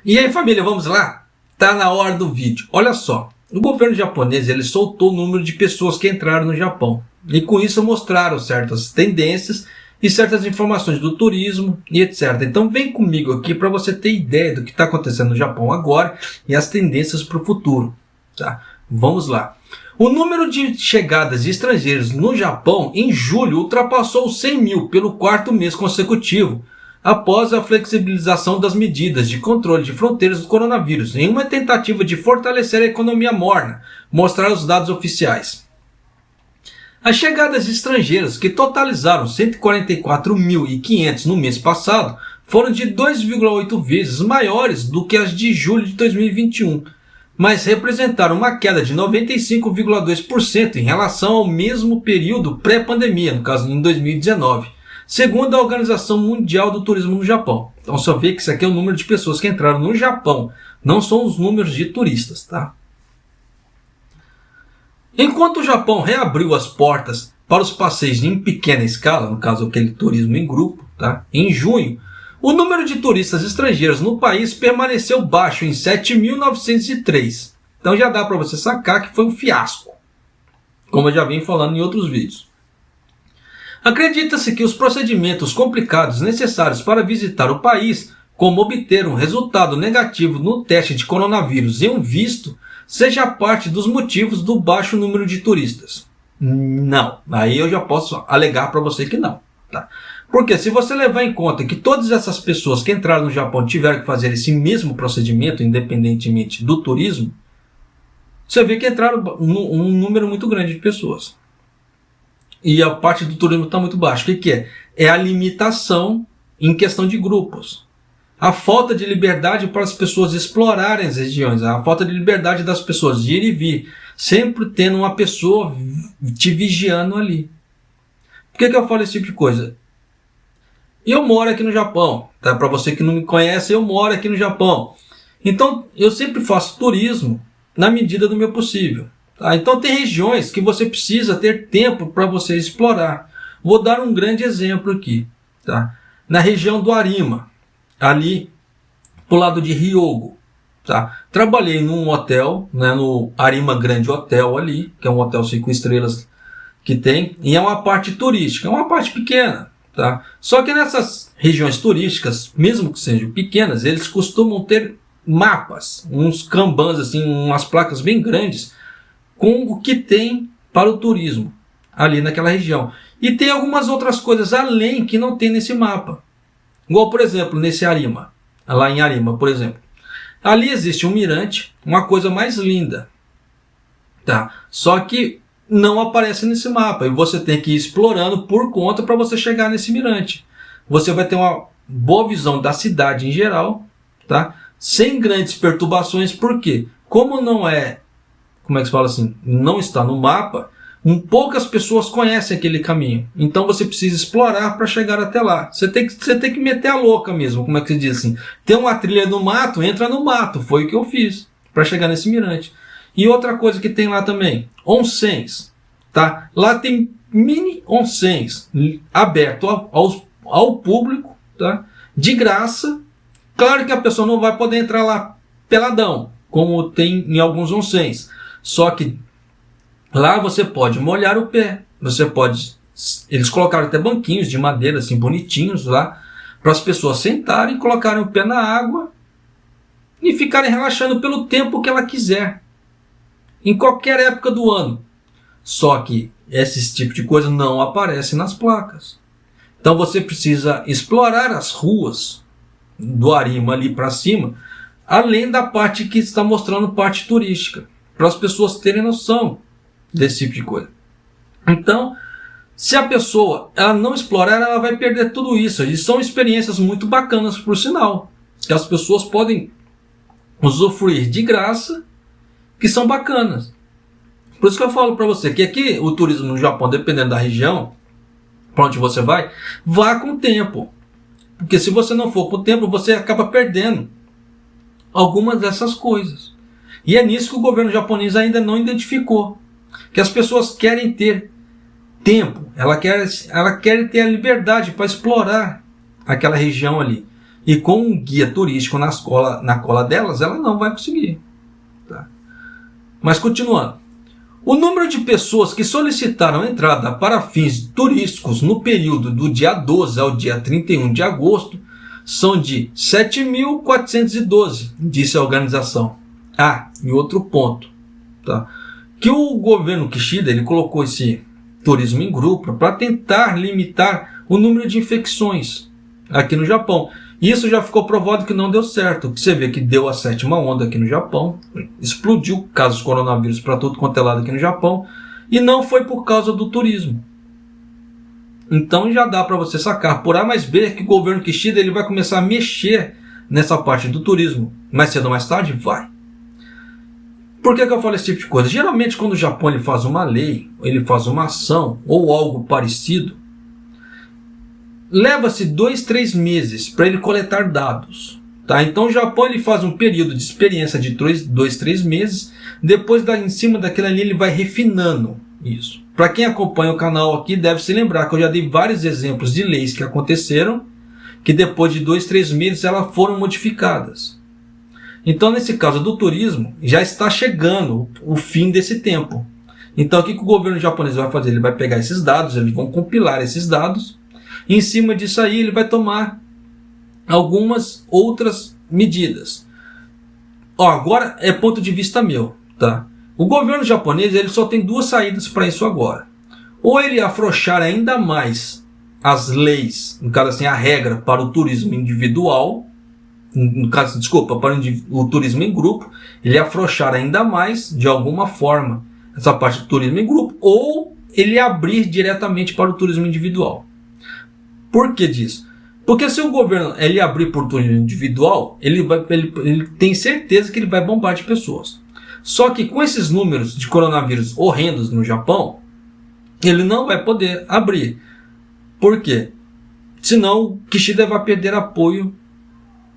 E aí, família, vamos lá? Tá na hora do vídeo. Olha só, o governo japonês ele soltou o número de pessoas que entraram no Japão. E com isso mostraram certas tendências e certas informações do turismo e etc. Então vem comigo aqui para você ter ideia do que está acontecendo no Japão agora e as tendências para o futuro. Tá? Vamos lá. O número de chegadas de estrangeiros no Japão em julho ultrapassou os 100 mil pelo quarto mês consecutivo, após a flexibilização das medidas de controle de fronteiras do coronavírus, em uma tentativa de fortalecer a economia morna, mostraram os dados oficiais. As chegadas de estrangeiros, que totalizaram 144.500 no mês passado, foram de 2,8 vezes maiores do que as de julho de 2021, mas representaram uma queda de 95,2% em relação ao mesmo período pré-pandemia, no caso em 2019. Segundo a Organização Mundial do Turismo no Japão. Então só vê que isso aqui é o número de pessoas que entraram no Japão, não são os números de turistas, tá? Enquanto o Japão reabriu as portas para os passeios em pequena escala, no caso aquele turismo em grupo, tá? Em junho, o número de turistas estrangeiros no país permaneceu baixo em 7.903. Então já dá para você sacar que foi um fiasco, como eu já vim falando em outros vídeos. Acredita-se que os procedimentos complicados necessários para visitar o país, como obter um resultado negativo no teste de coronavírus e um visto, seja parte dos motivos do baixo número de turistas. Não, aí eu já posso alegar para você que não. Tá? Porque se você levar em conta que todas essas pessoas que entraram no Japão tiveram que fazer esse mesmo procedimento, independentemente do turismo, você vê que entraram um número muito grande de pessoas. E a parte do turismo está muito baixa. O que é? É a limitação em questão de grupos. A falta de liberdade para as pessoas explorarem as regiões. A falta de liberdade das pessoas de ir e vir. Sempre tendo uma pessoa te vigiando ali. Por que eu falo esse tipo de coisa? Eu moro aqui no Japão. Tá? Para você que não me conhece, eu moro aqui no Japão. Então, eu sempre faço turismo na medida do meu possível. Tá? Então tem regiões que você precisa ter tempo para você explorar. Vou dar um grande exemplo aqui. Tá? Na região do Arima, ali pro lado de Hyogo. Tá? Trabalhei num hotel, né, no Arima Grande Hotel ali, que é um hotel 5 estrelas que tem, e é uma parte turística, é uma parte pequena. Tá? Só que nessas regiões turísticas, mesmo que sejam pequenas, eles costumam ter mapas, uns kanbans, assim, umas placas bem grandes, com o que tem para o turismo ali naquela região. E tem algumas outras coisas além que não tem nesse mapa. Igual, por exemplo, nesse Arima, lá em Arima, por exemplo. Ali existe um mirante, uma coisa mais linda. Tá? Só que não aparece nesse mapa. E você tem que ir explorando por conta para você chegar nesse mirante. Você vai ter uma boa visão da cidade em geral, tá? Sem grandes perturbações. Por quê? Como não é... Como é que se fala assim? Não está no mapa, poucas pessoas conhecem aquele caminho. Então você precisa explorar para chegar até lá. Você tem que meter a louca mesmo, como é que se diz assim? Tem uma trilha no mato, entra no mato. Foi o que eu fiz para chegar nesse mirante. E outra coisa que tem lá também, onsens. Tá? Lá tem mini onsens aberto ao público, tá? De graça. Claro que a pessoa não vai poder entrar lá peladão, como tem em alguns onsens. Só que lá você pode molhar o pé. Você pode... Eles colocaram até banquinhos de madeira assim bonitinhos lá para as pessoas sentarem, colocarem o pé na água e ficarem relaxando pelo tempo que ela quiser. Em qualquer época do ano. Só que esse tipo de coisa não aparece nas placas. Então você precisa explorar as ruas do Arima ali para cima, além da parte que está mostrando parte turística, para as pessoas terem noção desse tipo de coisa. Então, se a pessoa ela não explorar, ela vai perder tudo isso. E são experiências muito bacanas, por sinal, que as pessoas podem usufruir de graça, que são bacanas. Por isso que eu falo para você que aqui o turismo no Japão, dependendo da região, para onde você vai, vá com o tempo. Porque se você não for com o tempo, você acaba perdendo algumas dessas coisas. E é nisso que o governo japonês ainda não identificou. Que as pessoas querem ter tempo, ela quer ter a liberdade para explorar aquela região ali. e com um guia turístico na cola delas, ela não vai conseguir. Tá? Mas continuando. O número de pessoas que solicitaram entrada para fins turísticos no período do dia 12 ao dia 31 de agosto são de 7.412, disse a organização. E outro ponto, tá? Que o governo Kishida ele colocou esse turismo em grupo para tentar limitar o número de infecções aqui no Japão. Isso já ficou provado que não deu certo. Você vê que deu a 7ª onda aqui no Japão, explodiu casos de coronavírus para tudo quanto é lado aqui no Japão, e não foi por causa do turismo. Então já dá para você sacar por A mais B que o governo Kishida ele vai começar a mexer nessa parte do turismo. Mais cedo ou mais tarde, vai. Por que eu falo esse tipo de coisa? Geralmente quando o Japão ele faz uma lei, ele faz uma ação ou algo parecido, leva-se 2-3 meses para ele coletar dados. Tá? Então o Japão ele faz um período de experiência de 2-3 meses, depois em cima daquilo ali ele vai refinando isso. Para quem acompanha o canal aqui deve se lembrar que eu já dei vários exemplos de leis que aconteceram, que depois de 2-3 meses elas foram modificadas. Então nesse caso do turismo, já está chegando o fim desse tempo. Então o que o governo japonês vai fazer? Ele vai pegar esses dados, eles vão compilar esses dados, e em cima disso aí ele vai tomar algumas outras medidas. Agora é ponto de vista meu, tá? O governo japonês ele só tem 2 saídas para isso agora. Ou ele afrouxar ainda mais as leis, no caso assim, a regra para o turismo individual, no caso, desculpa, para o turismo em grupo, ele afrouxar ainda mais, de alguma forma, essa parte do turismo em grupo, ou ele abrir diretamente para o turismo individual. Por que disso? Porque se o governo ele abrir por turismo individual, ele tem certeza que ele vai bombar de pessoas. Só que com esses números de coronavírus horrendos no Japão, ele não vai poder abrir. Por quê? Senão Kishida vai perder apoio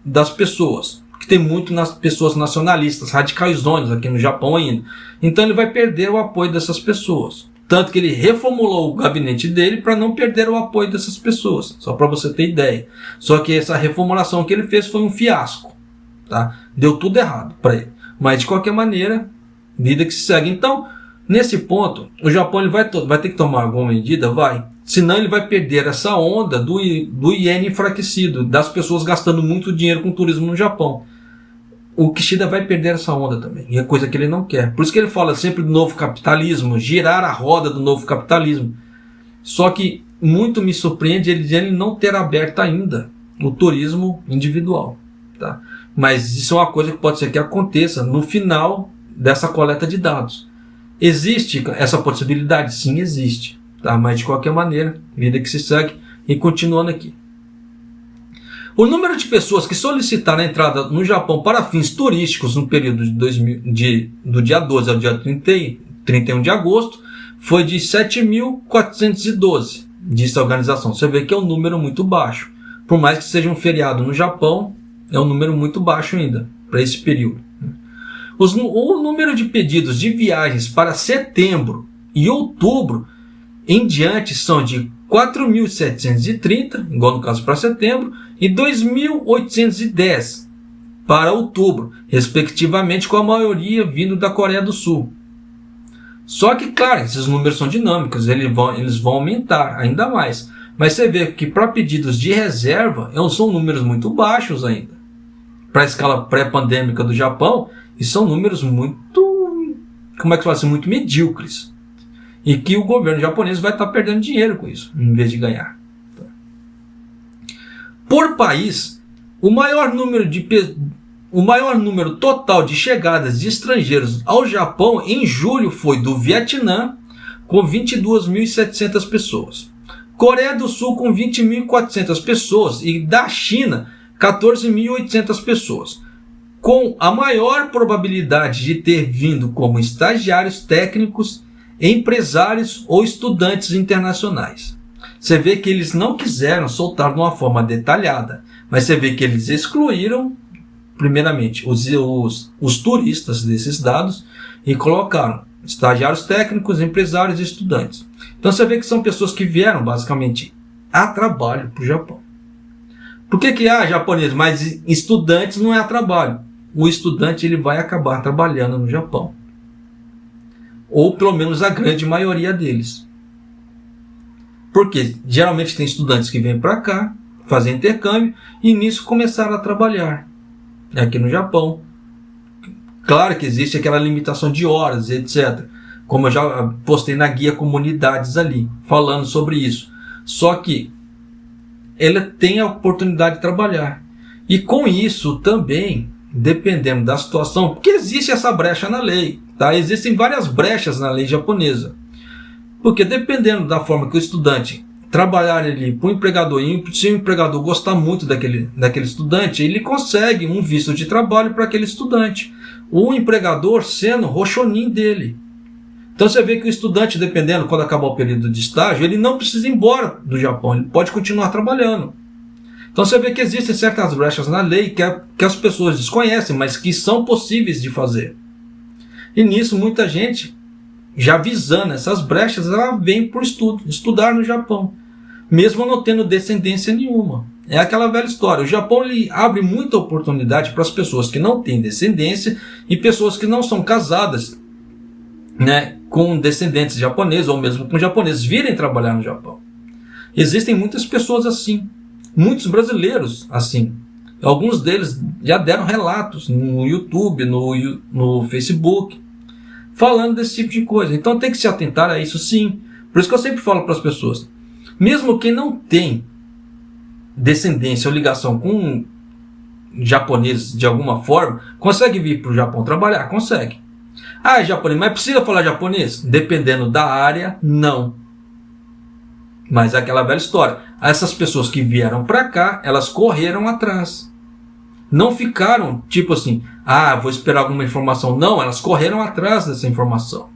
das pessoas, que tem muito nas pessoas nacionalistas, radicaizones aqui no Japão ainda. Então ele vai perder o apoio dessas pessoas. Tanto que ele reformulou o gabinete dele para não perder o apoio dessas pessoas. Só para você ter ideia. Só que essa reformulação que ele fez foi um fiasco. Tá? Deu tudo errado para ele. Mas de qualquer maneira, vida que se segue. Então, nesse ponto, o Japão ele vai ter que tomar alguma medida? Vai. Senão ele vai perder essa onda do iene enfraquecido, das pessoas gastando muito dinheiro com turismo no Japão. O Kishida vai perder essa onda também, e é coisa que ele não quer. Por isso que ele fala sempre do novo capitalismo, girar a roda do novo capitalismo. Só que muito me surpreende ele não ter aberto ainda o turismo individual. Tá? Mas isso é uma coisa que pode ser que aconteça no final dessa coleta de dados. Existe essa possibilidade? Sim, existe. Tá? Mas de qualquer maneira, vida que se segue. E continuando aqui. O número de pessoas que solicitaram a entrada no Japão para fins turísticos no período do dia 12 ao dia 31 de agosto foi de 7.412, disse a organização. Você vê que é um número muito baixo. Por mais que seja um feriado no Japão, é um número muito baixo ainda para esse período. O número de pedidos de viagens para setembro e outubro em diante são de 4.730, igual no caso para setembro, e 2.810 para outubro, respectivamente, com a maioria vindo da Coreia do Sul. Só que, claro, esses números são dinâmicos, eles vão aumentar ainda mais. Mas você vê que para pedidos de reserva, são números muito baixos ainda. Para a escala pré-pandêmica do Japão, e são números muito, muito medíocres. E que o governo japonês vai estar perdendo dinheiro com isso, em vez de ganhar. Por país, o maior número total de chegadas de estrangeiros ao Japão em julho foi do Vietnã, com 22.700 pessoas. Coreia do Sul, com 20.400 pessoas. E da China, 14.800 pessoas. Com a maior probabilidade de ter vindo como estagiários técnicos, empresários ou estudantes internacionais. Você vê que eles não quiseram soltar de uma forma detalhada, mas você vê que eles excluíram, primeiramente, os turistas desses dados e colocaram estagiários técnicos, empresários e estudantes. Então você vê que são pessoas que vieram basicamente a trabalho para o Japão. Por que japonês? Mas estudantes não é a trabalho. O estudante ele vai acabar trabalhando no Japão. Ou pelo menos a grande maioria deles. Porque geralmente tem estudantes que vêm para cá, fazem intercâmbio, e nisso começaram a trabalhar aqui no Japão. Claro que existe aquela limitação de horas, etc. Como eu já postei na guia Comunidades ali, falando sobre isso. Só que ele tem a oportunidade de trabalhar. E com isso também, dependendo da situação, porque existe essa brecha na lei, tá? Existem várias brechas na lei japonesa. Porque dependendo da forma que o estudante trabalhar ali para o empregador, e se o empregador gostar muito daquele estudante, ele consegue um visto de trabalho para aquele estudante. O empregador sendo rochonin dele. Então você vê que o estudante, dependendo, quando acabar o período de estágio, ele não precisa ir embora do Japão, ele pode continuar trabalhando. Então você vê que existem certas brechas na lei que as pessoas desconhecem, mas que são possíveis de fazer. E nisso muita gente, já visando essas brechas, ela vem por estudar no Japão, mesmo não tendo descendência nenhuma. É aquela velha história. O Japão ele abre muita oportunidade para as pessoas que não têm descendência e pessoas que não são casadas, né, com descendentes japoneses ou mesmo com japoneses virem trabalhar no Japão. Existem muitas pessoas assim, muitos brasileiros assim. Alguns deles já deram relatos no YouTube, no Facebook, falando desse tipo de coisa. Então tem que se atentar a isso sim. Por isso que eu sempre falo para as pessoas, mesmo quem não tem descendência ou ligação com japoneses de alguma forma, consegue vir para o Japão trabalhar? Consegue. É japonês, mas precisa falar japonês? Dependendo da área, não. Mas é aquela velha história. Essas pessoas que vieram para cá, elas correram atrás. Não ficaram tipo assim, vou esperar alguma informação. Não, elas correram atrás dessa informação.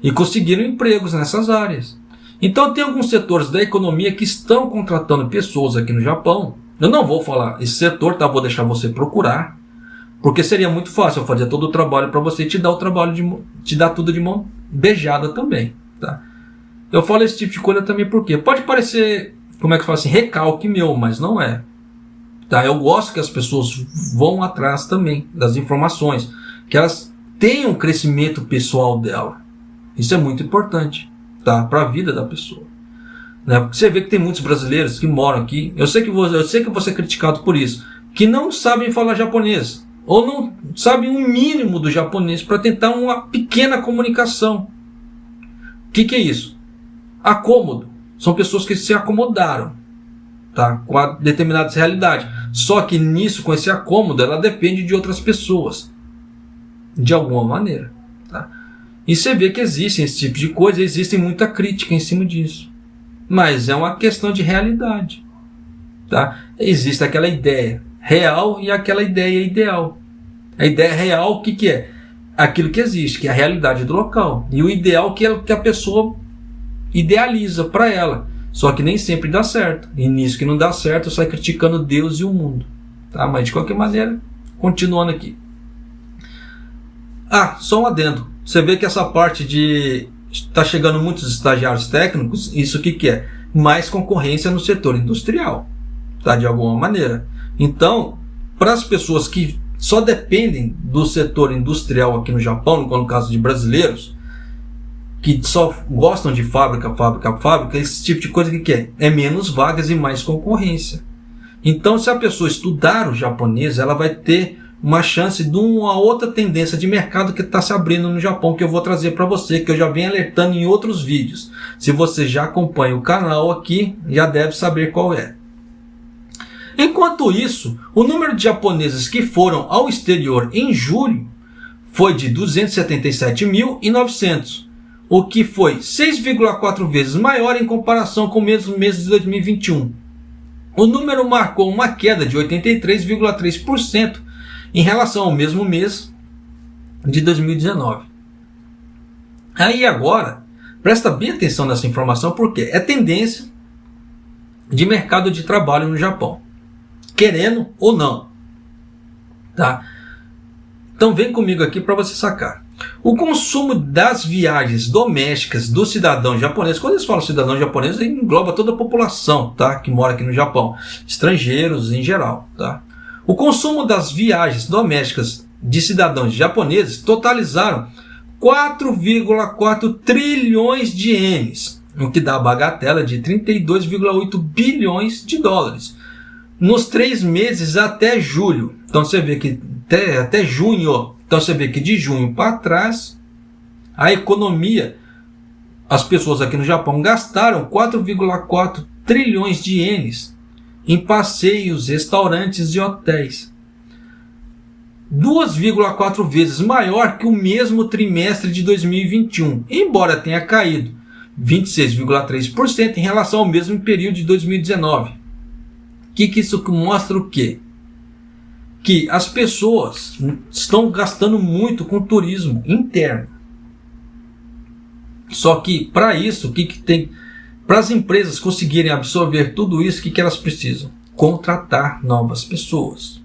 E conseguiram empregos nessas áreas. Então tem alguns setores da economia que estão contratando pessoas aqui no Japão. Eu não vou falar esse setor, tá? Vou deixar você procurar. Porque seria muito fácil eu fazer todo o trabalho para você e te dar o trabalho te dar tudo de mão beijada também, tá? Eu falo esse tipo de coisa também porque pode parecer, como é que eu falo assim, recalque meu, mas não é. Tá? Eu gosto que as pessoas vão atrás também das informações, que elas tenham um crescimento pessoal dela. Isso é muito importante, tá? Para a vida da pessoa. Né? Porque você vê que tem muitos brasileiros que moram aqui, eu sei que vou ser criticado por isso, que não sabem falar japonês, ou não sabem um mínimo do japonês para tentar uma pequena comunicação. O que é isso? Acômodo. São pessoas que se acomodaram, tá? Com a determinadas realidades. Só que nisso, com esse acômodo, ela depende de outras pessoas. De alguma maneira. Tá? E você vê que existem esse tipo de coisa, existe muita crítica em cima disso. Mas é uma questão de realidade. Tá? Existe aquela ideia real e aquela ideia ideal. A ideia real, o que é? Aquilo que existe, que é a realidade do local. E o ideal que a pessoa idealiza para ela. Só que nem sempre dá certo. E nisso que não dá certo, sai criticando Deus e o mundo. Tá? Mas de qualquer maneira, continuando aqui. Só um adendo. Você vê que essa parte de está chegando muitos estagiários técnicos, isso que é? Mais concorrência no setor industrial. Tá? De alguma maneira. Então, para as pessoas que só dependem do setor industrial aqui no Japão, no caso de brasileiros, que só gostam de fábrica, esse tipo de coisa que é? É menos vagas e mais concorrência. Então, se a pessoa estudar o japonês, ela vai ter uma chance de uma outra tendência de mercado que está se abrindo no Japão, que eu vou trazer para você, que eu já venho alertando em outros vídeos. Se você já acompanha o canal aqui, já deve saber qual é. Enquanto isso, o número de japoneses que foram ao exterior em julho foi de 277.900, o que foi 6,4 vezes maior em comparação com o mesmo mês de 2021. O número marcou uma queda de 83,3% em relação ao mesmo mês de 2019. Aí agora, presta bem atenção nessa informação porque é tendência de mercado de trabalho no Japão. Querendo ou não. Tá? Então vem comigo aqui para você sacar. O consumo das viagens domésticas do cidadão japonês, quando eles falam cidadão japonês, engloba toda a população, tá, que mora aqui no Japão, estrangeiros em geral, tá? O consumo das viagens domésticas de cidadãos japoneses totalizaram 4,4 trilhões de ienes, o que dá a bagatela de 32,8 bilhões de dólares, nos 3 meses até julho. Então você vê que até junho, então você vê que de junho para trás, a economia, as pessoas aqui no Japão gastaram 4,4 trilhões de ienes em passeios, restaurantes e hotéis. 2,4 vezes maior que o mesmo trimestre de 2021, embora tenha caído 26,3% em relação ao mesmo período de 2019. Que isso mostra o quê? Que as pessoas estão gastando muito com turismo interno. Só que para isso, o que tem? Para as empresas conseguirem absorver tudo isso, o que elas precisam? Contratar novas pessoas.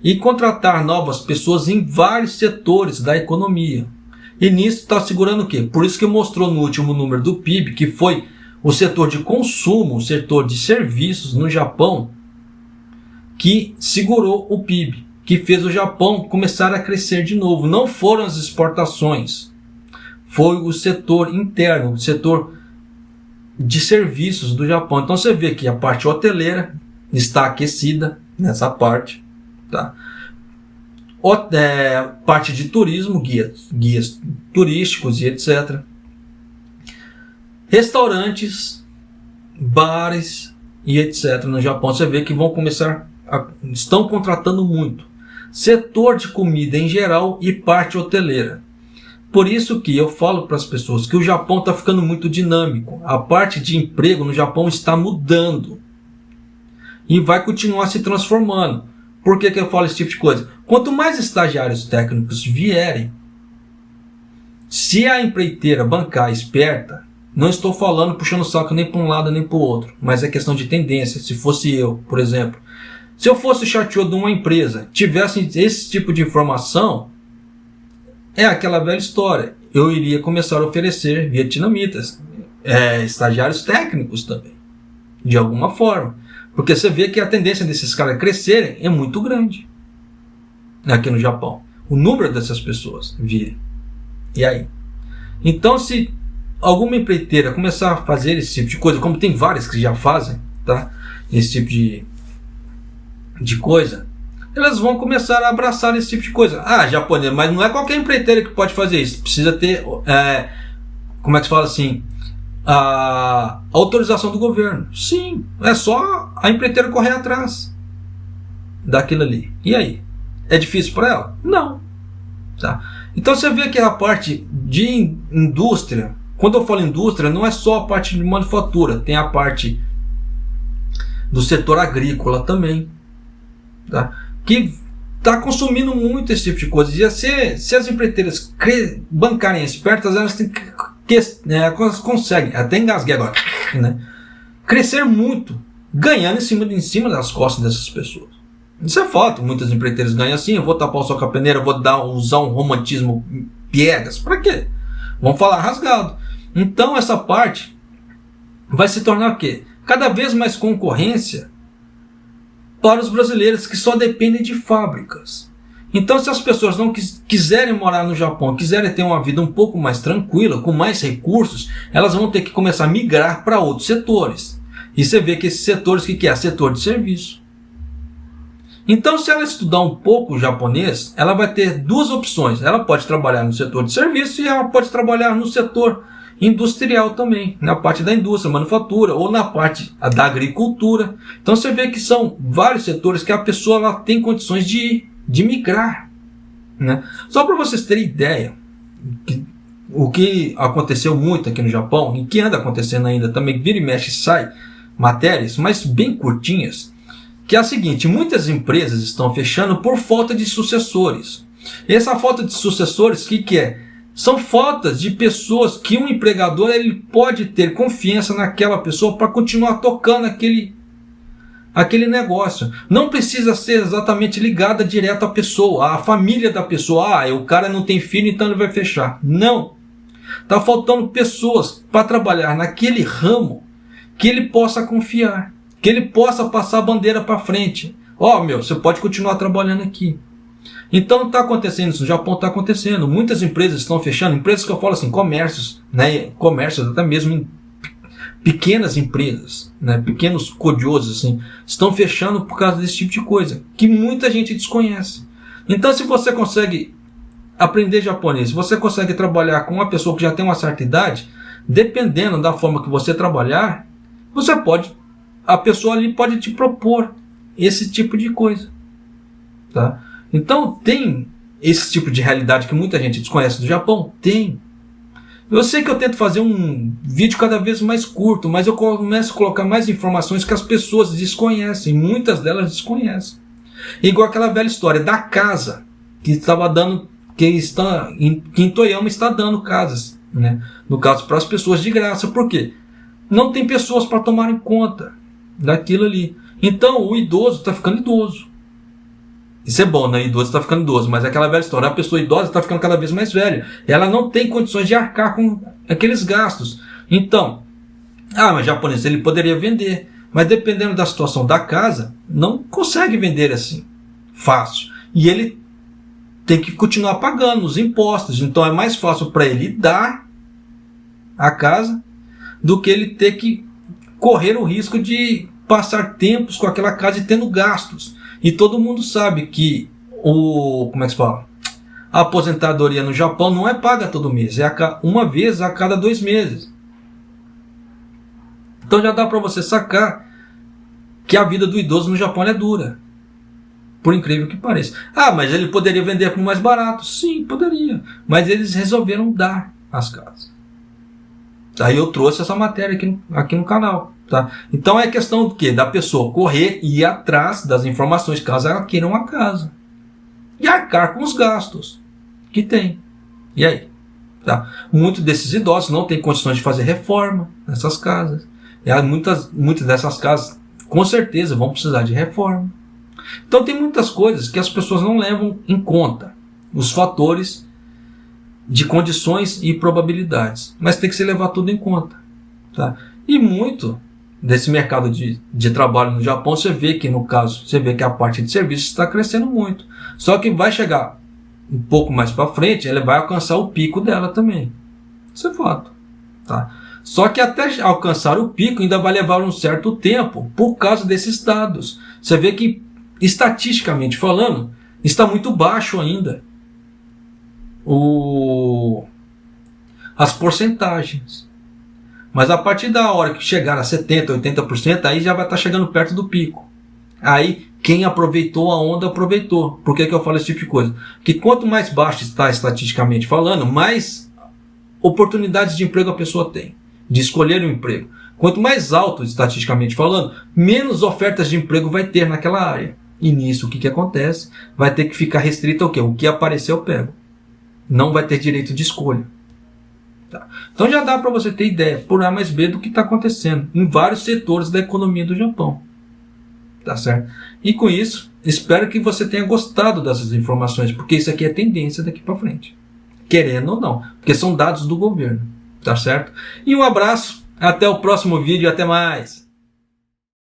E contratar novas pessoas em vários setores da economia. E nisso está segurando o quê? Por isso que mostrou no último número do PIB, que foi o setor de consumo, o setor de serviços no Japão, que segurou o PIB, que fez o Japão começar a crescer de novo. Não foram as exportações, foi o setor interno, o setor de serviços do Japão. Então você vê que a parte hoteleira está aquecida nessa parte, tá? Parte de turismo, guias turísticos e etc. Restaurantes, bares e etc. no Japão, você vê que estão contratando muito. Setor de comida em geral e parte hoteleira. Por isso que eu falo para as pessoas que o Japão está ficando muito dinâmico. A parte de emprego no Japão está mudando. E vai continuar se transformando. Por que eu falo esse tipo de coisa? Quanto mais estagiários técnicos vierem, se a empreiteira bancar esperta, não estou falando puxando o saco nem para um lado nem para o outro, mas é questão de tendência. Se fosse eu, por exemplo, se eu fosse o CHO de uma empresa, tivesse esse tipo de informação, é aquela velha história. Eu iria começar a oferecer vietnamitas, estagiários técnicos também, de alguma forma. Porque você vê que a tendência desses caras crescerem é muito grande aqui no Japão. O número dessas pessoas virem. E aí? Então, se alguma empreiteira começar a fazer esse tipo de coisa, como tem várias que já fazem, tá? Esse tipo de coisa, elas vão começar a abraçar esse tipo de coisa. Ah, japonês, mas não é qualquer empreiteira que pode fazer isso. Precisa ter, como é que se fala assim, a autorização do governo. Sim, é só a empreiteira correr atrás daquilo ali. E aí? É difícil para ela? Não. Tá? Então você vê que a parte de indústria, quando eu falo indústria, não é só a parte de manufatura, tem a parte do setor agrícola também, tá? Que está consumindo muito esse tipo de coisa. E se as empreiteiras bancarem espertas, elas têm elas conseguem, até engasguei agora, né? Crescer muito, ganhando em cima das costas dessas pessoas. Isso é fato, muitas empreiteiras ganham assim. Eu vou tapar o sol com a peneira, vou usar um romantismo piegas. Para quê? Vamos falar rasgado. Então essa parte vai se tornar o quê? Cada vez mais concorrência para os brasileiros que só dependem de fábricas. Então, se as pessoas não quiserem morar no Japão, quiserem ter uma vida um pouco mais tranquila, com mais recursos, elas vão ter que começar a migrar para outros setores. E você vê que esses setores, o que é? Setor de serviço. Então, se ela estudar um pouco o japonês, ela vai ter duas opções. Ela pode trabalhar no setor de serviço e ela pode trabalhar no setor industrial também, na parte da indústria, manufatura, ou na parte da agricultura. Então, você vê que são vários setores que a pessoa ela tem condições de migrar, né? Só para vocês terem ideia, o que aconteceu muito aqui no Japão, e que anda acontecendo ainda também, vira e mexe sai matérias, mas bem curtinhas, que é a seguinte: muitas empresas estão fechando por falta de sucessores. E essa falta de sucessores, o que é? São faltas de pessoas que um empregador ele pode ter confiança naquela pessoa para continuar tocando aquele negócio. Não precisa ser exatamente ligada direto à pessoa, à família da pessoa. O cara não tem filho, então ele vai fechar. Não. Está faltando pessoas para trabalhar naquele ramo que ele possa confiar, que ele possa passar a bandeira para frente. Você pode continuar trabalhando aqui. Então está acontecendo isso, no Japão está acontecendo. Muitas empresas estão fechando, empresas que eu falo assim, comércios, né? Comércios até mesmo pequenas empresas, né? Pequenos codiosos assim, estão fechando por causa desse tipo de coisa, que muita gente desconhece. Então se você consegue aprender japonês, se você consegue trabalhar com uma pessoa que já tem uma certa idade, dependendo da forma que você trabalhar, a pessoa ali pode te propor esse tipo de coisa, tá? Então tem esse tipo de realidade que muita gente desconhece do Japão? Tem. Eu sei que eu tento fazer um vídeo cada vez mais curto, mas eu começo a colocar mais informações que as pessoas desconhecem, muitas delas desconhecem. Igual aquela velha história da casa que em Toyama está dando casas, né? No caso para as pessoas de graça. Por quê? Não tem pessoas para tomarem conta daquilo ali. Então o idoso está ficando idoso. Isso é bom, né? Idoso está ficando idoso, mas é aquela velha história. A pessoa idosa está ficando cada vez mais velha. Ela não tem condições de arcar com aqueles gastos. Então, mas japonês, ele poderia vender. Mas dependendo da situação da casa, não consegue vender assim, fácil. E ele tem que continuar pagando os impostos. Então é mais fácil para ele dar a casa do que ele ter que correr o risco de passar tempos com aquela casa e tendo gastos. E todo mundo sabe que a aposentadoria no Japão não é paga todo mês, é uma vez a cada 2 meses. Então já dá para você sacar que a vida do idoso no Japão é dura. Por incrível que pareça. Mas ele poderia vender por mais barato? Sim, poderia. Mas eles resolveram dar as casas. Aí eu trouxe essa matéria aqui no canal. Tá? Então é questão do quê? Da pessoa correr e ir atrás das informações caso ela queira uma casa. E arcar com os gastos que tem. E aí? Tá? Muitos desses idosos não têm condições de fazer reforma nessas casas. E muitas dessas casas com certeza vão precisar de reforma. Então tem muitas coisas que as pessoas não levam em conta. Os fatores de condições e probabilidades. Mas tem que se levar tudo em conta. Tá? E muito desse mercado de trabalho no Japão, você vê que a parte de serviços está crescendo muito. Só que vai chegar um pouco mais para frente, ela vai alcançar o pico dela também. Isso é fato. Tá? Só que até alcançar o pico ainda vai levar um certo tempo por causa desses dados. Você vê que, estatisticamente falando, está muito baixo ainda as porcentagens. Mas a partir da hora que chegar a 70%, 80%, aí já vai estar chegando perto do pico. Aí, quem aproveitou a onda, aproveitou. Por que eu falo esse tipo de coisa? Porque quanto mais baixo está estatisticamente falando, mais oportunidades de emprego a pessoa tem, de escolher um emprego. Quanto mais alto, estatisticamente falando, menos ofertas de emprego vai ter naquela área. E nisso, o que acontece? Vai ter que ficar restrito ao quê? O que aparecer eu pego. Não vai ter direito de escolha. Tá. Então já dá para você ter ideia, por A mais B, do que está acontecendo em vários setores da economia do Japão. Tá certo? E com isso, espero que você tenha gostado dessas informações, porque isso aqui é tendência daqui para frente. Querendo ou não, porque são dados do governo. Tá certo? E um abraço, até o próximo vídeo, até mais!